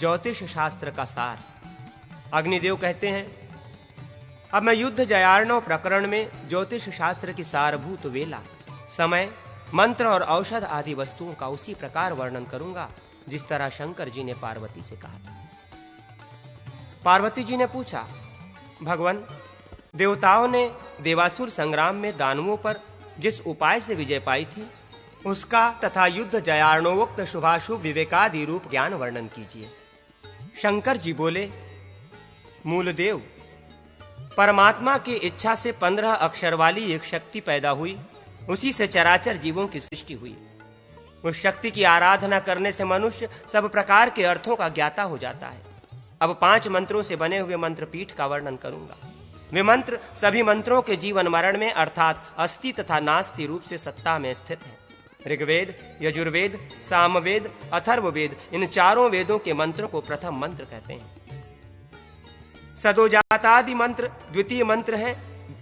ज्योतिष शास्त्र का सार। अग्निदेव कहते हैं, अब मैं युद्ध जयार्णव प्रकरण में ज्योतिष शास्त्र की सारभूत वेला, समय, मंत्र और औषध आदि वस्तुओं का उसी प्रकार वर्णन करूंगा जिस तरह शंकर जी ने पार्वती से कहा था। पार्वती जी ने पूछा, भगवान, देवताओं ने देवासुर संग्राम में दानवों पर जिस उपाय से विजय पाई थी उसका तथा युद्ध जयार्णवोक्त शुभाशुभ विवेकादि रूप ज्ञान वर्णन कीजिए। शंकर जी बोले, मूलदेव, परमात्मा की इच्छा से 15 अक्षर वाली एक शक्ति पैदा हुई, उसी से चराचर जीवों की सृष्टि हुई। उस शक्ति की आराधना करने से मनुष्य सब प्रकार के अर्थों का ज्ञाता हो जाता है। अब 5 मंत्रों से बने हुए मंत्रपीठ का वर्णन करूंगा। वे मंत्र सभी मंत्रों के जीवन मरण में अर्थात अस्ति तथा नास्ति रूप से सत्ता में स्थित हैं। ऋग्वेद, यजुर्वेद, सामवेद, अथर्ववेद, इन चारों वेदों के मंत्रों को प्रथम मंत्र कहते हैं। सदोजातादि मंत्र द्वितीय मंत्र हैं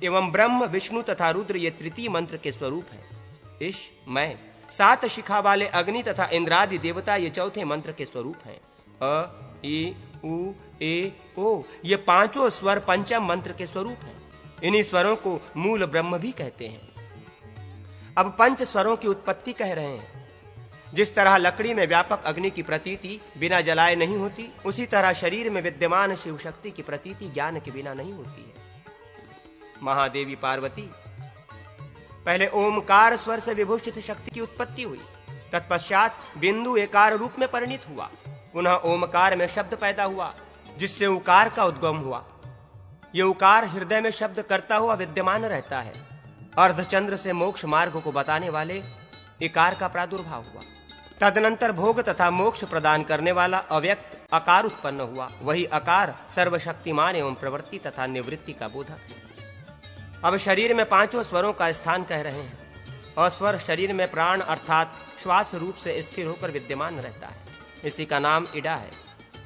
एवं ब्रह्म, विष्णु तथा रुद्र ये तृतीय मंत्र के स्वरूप हैं। ईश, मैं, 7 शिखा वाले अग्नि तथा इंद्रादि देवता ये चौथे मंत्र के स्वरूप हैं। अ, ई, उ, ए, ओ ये 5 स्वर पंचम मंत्र के स्वरूप हैं। इन्हीं स्वरों को मूल ब्रह्म भी कहते हैं। अब 5 स्वरों की उत्पत्ति कह रहे हैं। जिस तरह लकड़ी में व्यापक अग्नि की प्रतीति बिना जलाए नहीं होती, उसी तरह शरीर में विद्यमान शिव शक्ति की प्रतीति ज्ञान के बिना नहीं होती है। महादेवी पार्वती, पहले ओमकार स्वर से विभूषित शक्ति की उत्पत्ति हुई, तत्पश्चात बिंदु एकार रूप में परिणित हुआ, पुनः ओमकार में शब्द पैदा हुआ जिससे उकार का उद्गम हुआ। यह उकार हृदय में शब्द करता हुआ विद्यमान रहता है। अर्धचंद्र से मोक्ष मार्ग को बताने वाले इकार का प्रादुर्भाव हुआ। तदनंतर भोग तथा मोक्ष प्रदान करने वाला अव्यक्त अकार उत्पन्न हुआ। वही अकार सर्वशक्तिमान एवं प्रवृत्ति तथा निवृत्ति का बोधक है। अब शरीर में 5 स्वरों का स्थान कह रहे हैं। अस्वर शरीर में प्राण अर्थात श्वास रूप से स्थिर होकर विद्यमान रहता है, इसी का नाम इडा है।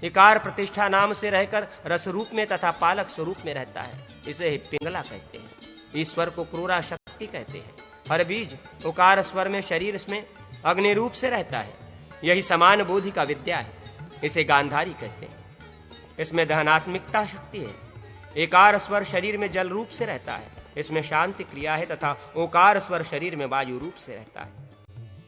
इकार प्रतिष्ठा नाम से रहकर रस रूप में तथा पालक स्वरूप में रहता है, इसे ही पिंगला कहते हैं। ईश्वर को क्रूरा शक्ति कहते हैं। हर बीज उकार स्वर में शरीर में अग्नि रूप से रहता है, यही समान बोधि का विद्या है, इसे गांधारी कहते हैं। इसमें दहनात्मिकता शक्ति है। एकार स्वर शरीर में जल रूप से रहता है, इसमें शांति क्रिया है तथा ओकार स्वर शरीर में वायु रूप से रहता है।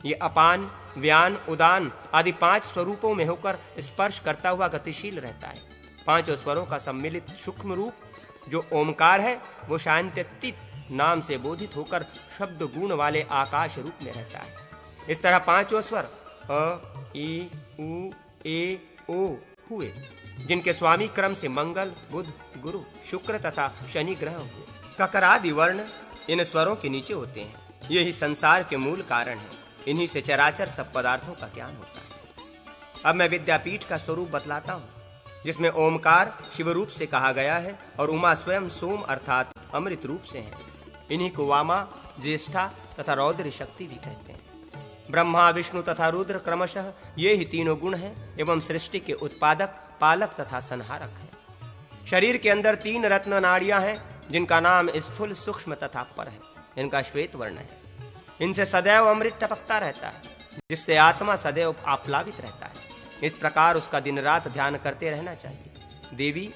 ये अपान, व्यान, उदान आदि 5 स्वरूपों में होकर स्पर्श करता हुआ गतिशील रहता है। 5 स्वरों का सम्मिलित सूक्ष्म रूप जो ओमकार है वो शांत्यतीत नाम से बोधित होकर शब्द गुण वाले आकाश रूप में रहता है। इस तरह 5 स्वर अ, ई, उ, ए, ओ हुए, जिनके स्वामी क्रम से मंगल, बुध, गुरु, शुक्र तथा शनि ग्रह हुए। ककरादि वर्ण इन स्वरों के नीचे होते हैं। यही संसार के मूल कारण है। इन्हीं से चराचर सब पदार्थों का ज्ञान होता है। अब मैं विद्यापीठ का स्वरूप बतलाता हूँ, जिसमें ओमकार शिव रूप से कहा गया है और उमा स्वयं सोम अर्थात अमृत रूप से है। इन्हीं को वामा, ज्येष्ठा तथा रौद्र शक्ति भी कहते हैं। ब्रह्मा, विष्णु तथा रुद्र क्रमशः ये ही तीनों गुण हैं एवं सृष्टि के उत्पादक, पालक तथा संहारक हैं। शरीर के अंदर 3 रत्न नाड़ियां हैं, जिनका नाम स्थूल, सूक्ष्म तथा पर है। इनका श्वेत वर्ण है। इनसे सदैव अमृत टपकता रहता है, जिससे आत्मा सदैव आप्लावित रहता है। इस प्रकार उसका दिन रात ध्यान करते रहना चाहिए। देवी,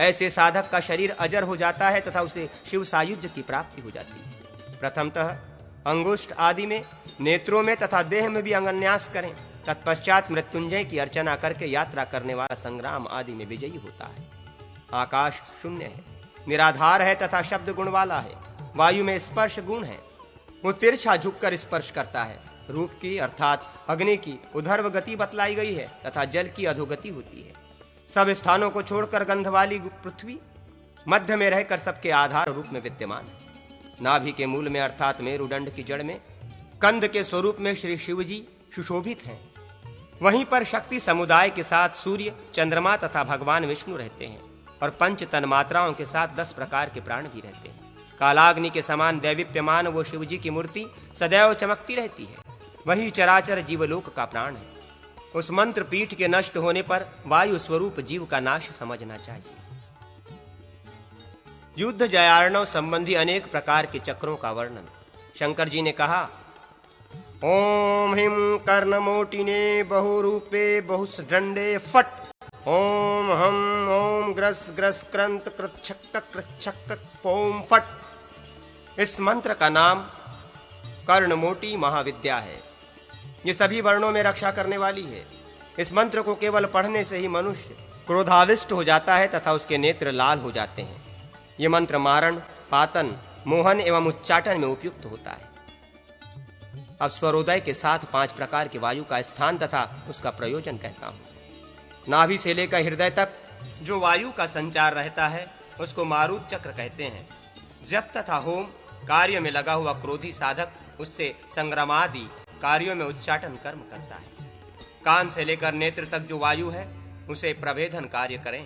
ऐसे साधक का शरीर अजर हो जाता है तथा उसे शिव सायुज्य की प्राप्ति हो जाती है। प्रथमतः अंगुष्ठ आदि में, नेत्रों में तथा देह में भी अंगन्यास करें। तत्पश्चात मृत्युंजय की अर्चना करके यात्रा करने वाला संग्राम आदि में विजयी होता है। आकाश शून्य है, निराधार है तथा शब्द गुण वाला है। वायु में स्पर्श गुण है, वो तिरछा झुककर स्पर्श करता है। रूप की अर्थात अग्नि की उधर्व गति बतलाई गई है तथा जल की अधोगति होती है। सब स्थानों को छोड़कर गंध वाली पृथ्वी मध्य में रहकर सबके आधार रूप में विद्यमान है। नाभि के मूल में अर्थात मेरुदंड की जड़ में कंद के स्वरूप में श्री शिव जी सुशोभित हैं। वहीं पर शक्ति समुदाय के साथ सूर्य, चंद्रमा तथा भगवान विष्णु रहते हैं और 5 तन्मात्राओं के साथ 10 प्रकार के प्राण भी रहते हैं। कालाग्नि के समान दैवीप्यमान वो शिव जी की मूर्ति सदैव चमकती रहती है। वही चराचर जीवलोक का प्राण है। उस मंत्र पीठ के नष्ट होने पर वायु स्वरूप जीव का नाश समझना चाहिए। युद्ध जयार्णव संबंधी अनेक प्रकार के चक्रों का वर्णन शंकर जी ने कहा। ओम हिम कर्णमोटिने बहुरूपे बहुसदंडे फट ओम हम ओम ग्रस ग्रस क्रंत कृच्छक कृच्छक ओम फट। इस मंत्र का नाम कर्णमोटी महाविद्या है। ये सभी वर्णों में रक्षा करने वाली है। इस मंत्र को केवल पढ़ने से ही मनुष्य क्रोधाविष्ट हो जाता है तथा उसके नेत्र लाल हो जाते हैं। ये मंत्र मारण, पातन, मोहन एवं उच्चाटन में उपयुक्त होता है। अब स्वरोदय के साथ 5 प्रकार की वायु का स्थान तथा उसका प्रयोजन कहता हूं। नाभि से लेकर हृदय तक जो वायु का संचार रहता है उसको मारुत चक्र कहते हैं। जप तथा होम कार्य में लगा हुआ क्रोधी साधक उससे संग्रामादि कार्यों में उच्चाटन कर्म करता है। कान से लेकर नेत्र तक जो वायु है उसे प्रभेदन कार्य करें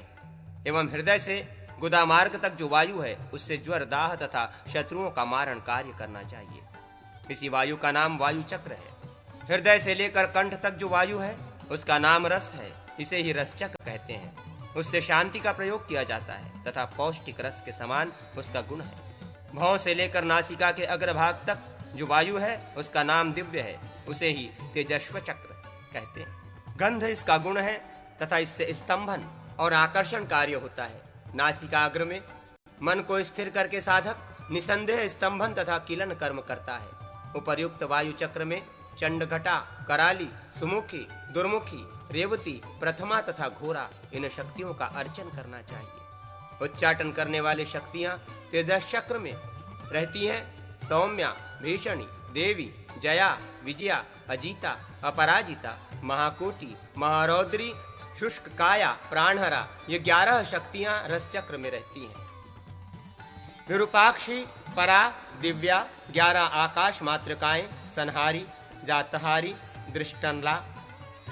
एवं हृदय से गुदा मार्ग तक जो वायु है उससे ज्वर, दाह तथा शत्रुओं का मारण कार्य करना चाहिए। इसी वायु का नाम वायु चक्र है। हृदय से लेकर कंठ तक जो वायु है उसका नाम रस है। इसे ही रस चक्र कहते हैं। उससे शांति का प्रयोग किया जाता है तथा पौष्टिक रस के समान उसका गुण है। भौं से लेकर नासिका के अग्रभाग तक जो वायु है उसका नाम दिव्य है। उसे ही तेजस्व चक्र कहते हैं। गंध इसका गुण है तथा इससे स्तंभन और आकर्षण कार्य होता है। नासिकाग्र में मन को स्थिर करके साधक निसंदेह स्तंभन तथा किलन कर्म करता है। उपर्युक्त वायु चक्र में चंडघटा, कराली, सुमुखी, दुर्मुखी, रेवती, प्रथमा तथा घोरा इन शक्तियों का अर्चन करना चाहिए। उच्चाटन करने वाली शक्तियां तेजस चक्र में रहती हैं। सौम्या, भीषणी, देवी, जया, विजया, अजीता, अपराजिता, महाकोटि, महारौद्री, शुष्क काया, प्राणहरा ये 11 शक्तियां रस चक्र में रहती हैं। विरूपाक्षी, परा, दिव्या, 11 आकाश मातृकाएं, संहारी, जातहारी, दृष्टनला,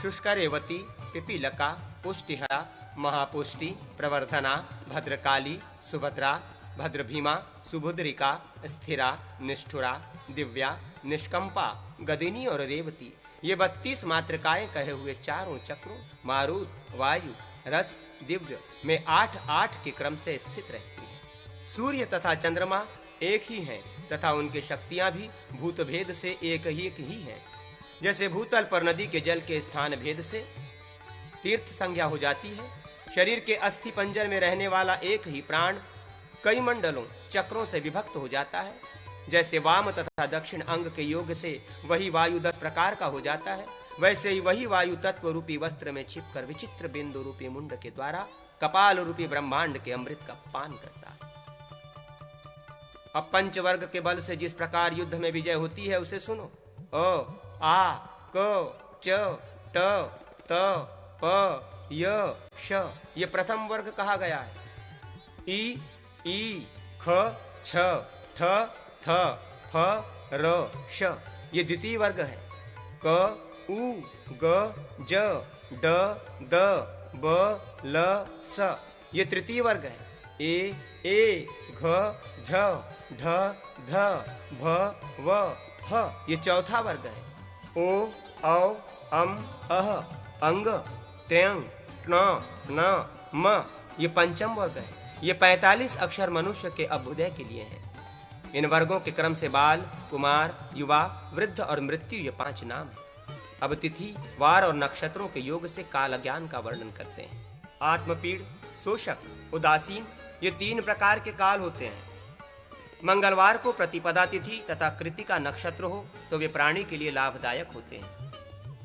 शुष्करेवती, पिपीलका, पुष्टिहरा, महापुष्टि, प्रवर्धना, भद्रकाली, सुभद्रा, भद्रभीमा, सुभुद्रिका, स्थिरा, निष्ठुरा, दिव्या, निष्कंपा, गदिनी और रेवती ये 32 मातृकाएं कहे हुए चारों चक्रों मारुत, वायु, रस, दिव्य में 8-8 के क्रम से स्थित रहती है। सूर्य तथा चंद्रमा एक ही हैं तथा उनकी शक्तियां भी भूत भेद से एक ही हैं। जैसे भूतल पर नदी के जल के स्थान भेद से तीर्थ संज्ञा हो जाती है, शरीर के अस्थि पंजर में रहने वाला एक ही प्राण कई मंडलों चक्रों से विभक्त हो जाता है। जैसे वाम तथा दक्षिण अंग के योग से वही वायु 10 प्रकार का हो जाता है, वैसे ही वही वायु तत्व रूपी वस्त्र में छिपकर विचित्र बिंदु रूपी मुंड के द्वारा कपाल रूपी ब्रह्मांड के अमृत का पान करता है। अब पंचवर्ग के बल से जिस प्रकार युद्ध में विजय होती है उसे सुनो। अ, आ, क, च, ट, त, प, य, श ये प्रथम वर्ग कहा गया है। ई, ख, छ, ठ, थ, फ, र, श ये द्वितीय वर्ग है। क, उ, ग, ज, ड, द, ब, ल, स ये तृतीय वर्ग है। ए, घ, झ, ढ, ध, भ, व, ह ये चौथा वर्ग है। ओ, औ, अम, अह, अंग, त्यंग, ण, न, म ये पंचम वर्ग है। ये 45 अक्षर मनुष्य के अभ्युदय के लिए हैं। इन वर्गों के क्रम से बाल, कुमार, युवा, वृद्ध और मृत्यु ये 5 नाम हैं। अब तिथि, वार और नक्षत्रों के योग से काल ज्ञान का वर्णन करते हैं। आत्मपीड़, शोषक, उदासीन ये 3 प्रकार के काल होते हैं। मंगलवार को प्रतिपदा तिथि तथा कृतिका नक्षत्र हो तो वे प्राणी के लिए लाभदायक होते हैं।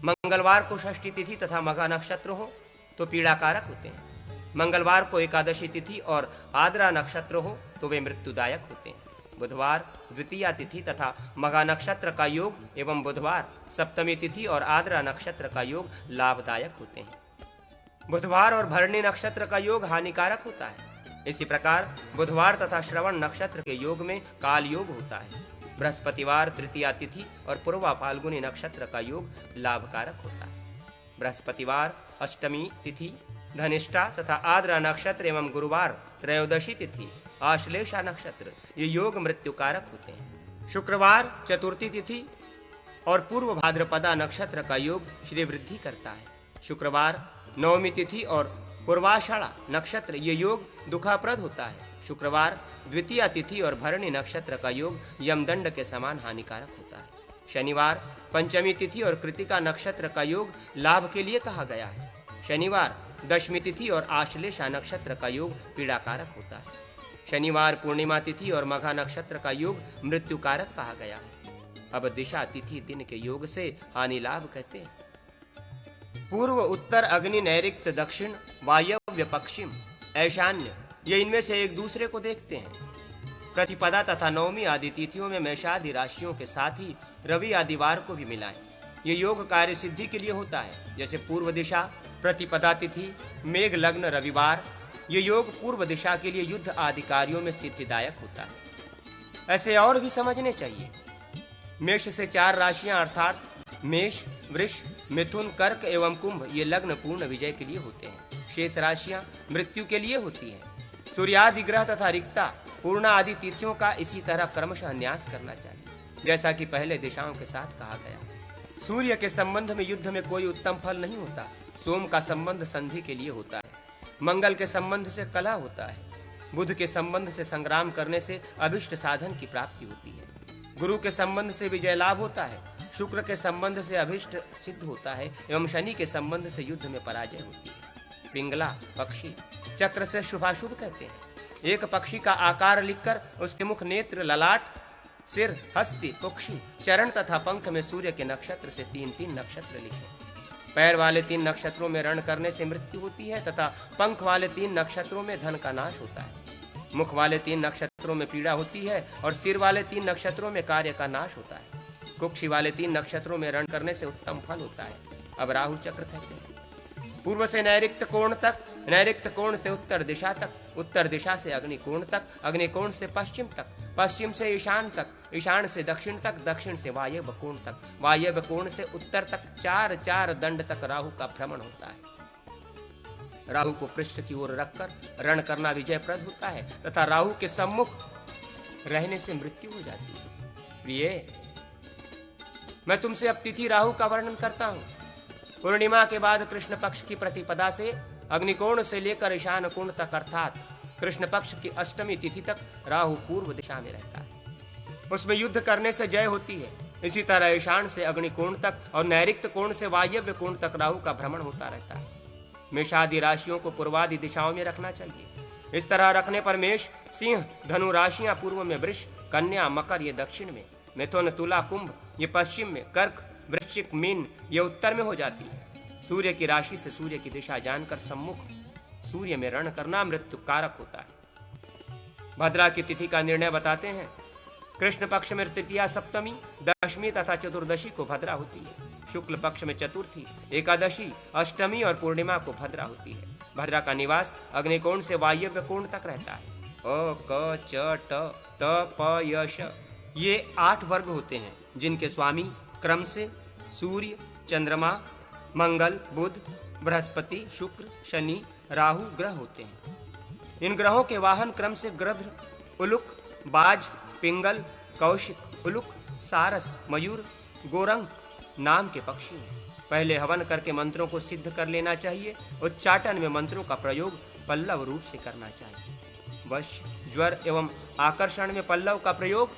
मंगलवार को षष्ठी तिथि तथा मघा नक्षत्र हो तो पीड़ाकारक होते हैं। मंगलवार को एकादशी तिथि और आद्रा नक्षत्र हो तो वे मृत्युदायक होते हैं। बुधवार द्वितीया तिथि तथा मघा नक्षत्र का योग एवं बुधवार सप्तमी तिथि और आद्रा नक्षत्र का योग लाभदायक होते हैं। बुधवार और भरणी नक्षत्र का योग हानिकारक होता है। इसी प्रकार बुधवार तथा श्रवण नक्षत्र के योग में काल योग होता है। बृहस्पतिवार तृतीया तिथि और पूर्वा फाल्गुनी नक्षत्र का योग लाभकारक होता है। बृहस्पतिवार अष्टमी तिथि धनिष्ठा तथा आद्रा नक्षत्र एवं गुरुवार त्रयोदशी तिथि आश्लेषा नक्षत्र ये योग मृत्युकारक होते हैं। शुक्रवार चतुर्थी तिथि और पूर्व भाद्रपदा नक्षत्र का योग श्री वृद्धि करता है। शुक्रवार नवमी तिथि और पूर्वाषाढ़ा नक्षत्र ये योग दुखाप्रद होता है। शुक्रवार द्वितीया तिथि और भरणी नक्षत्र का योग यमदंड के समान हानिकारक होता है। शनिवार पंचमी तिथि और कृतिका नक्षत्र का योग लाभ के लिए कहा गया है। शनिवार दशमी तिथि और आश्लेषा नक्षत्र का योग पीड़ाकारक होता है। शनिवार, पूर्णिमा तिथि और मघा नक्षत्र का योग मृत्युकारक कहा गया है। अब दिशा, तिथि, दिन के योग से हानि लाभ कहते हैं। पूर्व, उत्तर, अग्नि, नैऋत्य, दक्षिण, वायव्य, पश्चिम, ईशान्य, ये इनमें से एक दूसरे को देखते हैं। प्रतिपदा तथा नवमी आदि तिथियों में मेषादि राशियों के साथ ही रवि आदि वार को भी मिलाएं। ये योग कार्य सिद्धि के लिए होता है। जैसे पूर्व दिशा, प्रतिपदा तिथि, मेघ लग्न, रविवार, ये योग पूर्व दिशा के लिए युद्ध आदि कार्यों में सिद्धिदायक होता है। ऐसे और भी समझने चाहिए। मेष से 4 राशियां अर्थात मेष, वृष, मिथुन, कर्क एवं कुंभ ये लग्न पूर्ण विजय के लिए होते हैं। शेष राशियां मृत्यु के लिए होती हैं। सूर्यादि ग्रह तथा रिक्ता, पूर्ण आदि तिथियों का इसी तरह क्रमशः न्यास करना चाहिए, जैसा कि पहले दिशाओं के साथ कहा गया। सूर्य के संबंध में युद्ध में कोई उत्तम फल नहीं होता। सोम का संबंध संधि के लिए होता है। मंगल के संबंध से कलह होता है। बुध के संबंध से संग्राम करने से अभिष्ट साधन की प्राप्ति होती है। गुरु के संबंध से विजय लाभ होता है। शुक्र के संबंध से अभिष्ट सिद्ध होता है एवं शनि के संबंध से युद्ध में पराजय होती है। पिंगला, पक्षी, चक्र से शुभाशुभ कहते हैं। एक पक्षी का आकार लिखकर उसके मुख, नेत्र, ललाट, सिर, हस्ती, कुक्षी, चरण तथा पंख में सूर्य के नक्षत्र से 3-3 नक्षत्र लिखे। पैर वाले 3 नक्षत्रों में रण करने से मृत्यु होती है तथा पंख वाले 3 नक्षत्रों में धन का नाश होता है। मुख वाले 3 नक्षत्रों में पीड़ा होती है और सिर वाले 3 नक्षत्रों में कार्य का नाश होता है। कुक्षी वाले 3 नक्षत्रों में रण करने से उत्तम फल होता है। अब राहु चक्र कहते हैं। पूर्व से नैऋत्य कोण तक, नैऋत्य कोण से उत्तर दिशा तक, उत्तर दिशा से अग्नि कोण तक, अग्नि कोण से पश्चिम तक, पश्चिम से ईशान तक, ईशान से दक्षिण तक, दक्षिण से वायव्य कोण तक, वायव्य कोण से उत्तर तक 4-4 दंड तक राहु का भ्रमण होता है। राहु को पृष्ठ की ओर रखकर रण करना विजयप्रद होता है तथा राहु के सम्मुख रहने से मृत्यु हो जाती है। प्रिय, मैं तुमसे अब तिथि राहु का वर्णन करता हूं। पूर्णिमा के बाद कृष्ण पक्ष की प्रतिपदा से अग्निकोण से लेकर ईशान कोण तक अर्थात कृष्ण पक्ष की अष्टमी तिथि तक राहु पूर्व दिशा में रहता है। उसमें युद्ध करने से जय होती है। इसी तरह ईशान से अग्निकोण तक और नैऋत्य कोण से वायव्य कोण तक राहु का भ्रमण होता रहता है। मेषादि राशियों को पूर्वादि दिशाओं में रखना चाहिए। इस तरह रखने पर मेष, सिंह, धनु राशियां पूर्व में, वृष, कन्या, मकर ये दक्षिण में, मिथुन, तुला, कुंभ ये पश्चिम में, कर्क, वृश्चिक, मीन ये उत्तर में हो जाती है। सूर्य की राशि से सूर्य की दिशा जानकर सम्मुख सूर्य में रण करना मृत्यु कारक होता है। भद्रा की तिथि का निर्णय बताते हैं। कृष्ण पक्ष में तृतीया, सप्तमी, दशमी तथा चतुर्दशी को भद्रा होती है। शुक्ल पक्ष में चतुर्थी, एकादशी, अष्टमी और पूर्णिमा को भद्रा होती है। भद्रा का निवास अग्निकोण से वायव्य कोण तक रहता है। अ, क, च, ट, त, प, य, श ये 8 वर्ग होते हैं, जिनके स्वामी क्रम से सूर्य, चंद्रमा, मंगल, बुध, बृहस्पति, शुक्र, शनि, राहु ग्रह होते हैं। इन ग्रहों के वाहन क्रम से गृध्र, उलुक, बाज, पिंगल, कौशिक, उलुक, सारस, मयूर, गोरंक नाम के पक्षी हैं। पहले हवन करके मंत्रों को सिद्ध कर लेना चाहिए। उच्चाटन में मंत्रों का प्रयोग पल्लव रूप से करना चाहिए। वश, ज्वर एवं आकर्षण में पल्लव का प्रयोग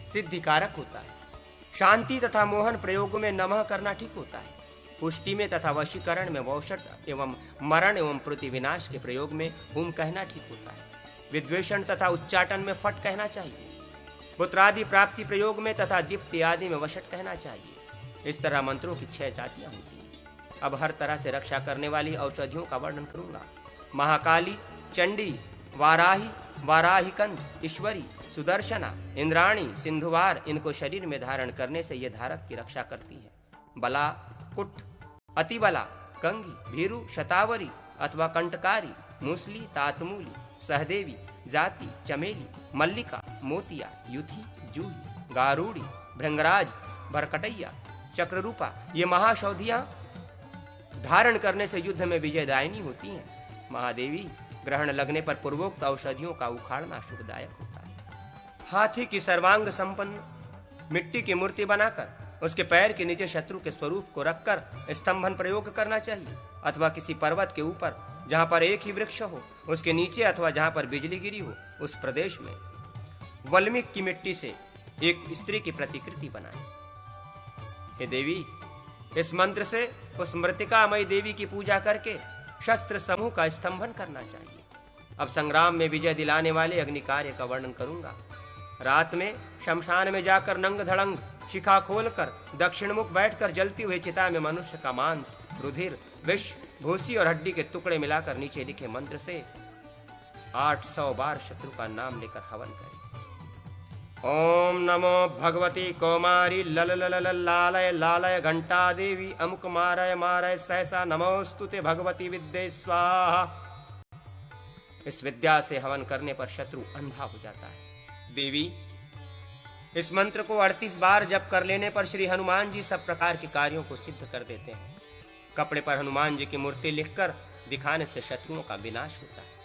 सिद्धिकारक होता है। शांति तथा मोहन प्रयोग में नमः करना ठीक होता है। पुष्टि में तथा वशीकरण में वौषट एवं मरण एवं प्रतिविनाश के प्रयोग में हुम कहना ठीक होता है। विद्वेषण तथा उच्चाटन में फट कहना चाहिए। पुत्रादि प्राप्ति प्रयोग में तथा दीप्ति आदि में वशट कहना चाहिए। इस तरह मंत्रों की 6 जातियां होती हैं। अब हर तरह से रक्षा करने वाली औषधियों का वर्णन करूंगा। महाकाली, चंडी, वाराही, वाराहिकंद, ईश्वरी, सुदर्शना, इंद्राणी, सिंधुवार इनको शरीर में धारण करने से ये धारक की रक्षा करती है। बला, कुट, अतिबला, कंगी, भीरु, शतावरी अथवा कंटकारी, मूसली, तातमूली, सहदेवी, जाति, चमेली, मल्लिका, मोतिया, युथी, जूही, गारूड़ी, भृंगराज, भरकटैया, चक्ररूपा ये महाशौधियां धारण करने से युद्ध में विजयदायिनी होती हैं। महादेवी, ग्रहण लगने पर पूर्वोक्त औषधियों का उखाड़ना शुभदायक होता है। हाथी की सर्वांग संपन्न मिट्टी की मूर्ति बनाकर उसके पैर के नीचे शत्रु के स्वरूप को रखकर स्तंभन प्रयोग करना चाहिए, अथवा किसी पर्वत के ऊपर जहां पर एक ही वृक्ष हो उसके नीचे अथवा जहां पर बिजली गिरी हो उस प्रदेश में वल्मीक की मिट्टी से एक स्त्री की प्रतिकृति बनाए। हे देवी, इस मंत्र से उस मृतिकामयी देवी की पूजा करके शस्त्र समूह का स्तंभन करना चाहिए। अब संग्राम में विजय दिलाने वाले अग्नि कार्य का वर्णन करूंगा। रात में शमशान में जाकर नंग धड़ंग शिखा खोलकर दक्षिणमुख बैठकर जलती हुई चिता में मनुष्य का मांस, रुधिर, विष, भूसी और हड्डी के टुकड़े मिलाकर नीचे लिखे मंत्र से 800 बार शत्रु का नाम लेकर हवन करें। ओम नमो भगवती कौमारी लल लल लालय लालय घंटा देवी अमुक मारय मारय सहसा नमोस्तुते भगवती विद्ये स्वाहा। इस विद्या से हवन करने पर शत्रु अंधा हो जाता है। देवी, इस मंत्र को 38 बार जप कर लेने पर श्री हनुमान जी सब प्रकार के कार्यों को सिद्ध कर देते हैं। कपड़े पर हनुमान जी की मूर्ति लिखकर दिखाने से शत्रुओं का विनाश होता है।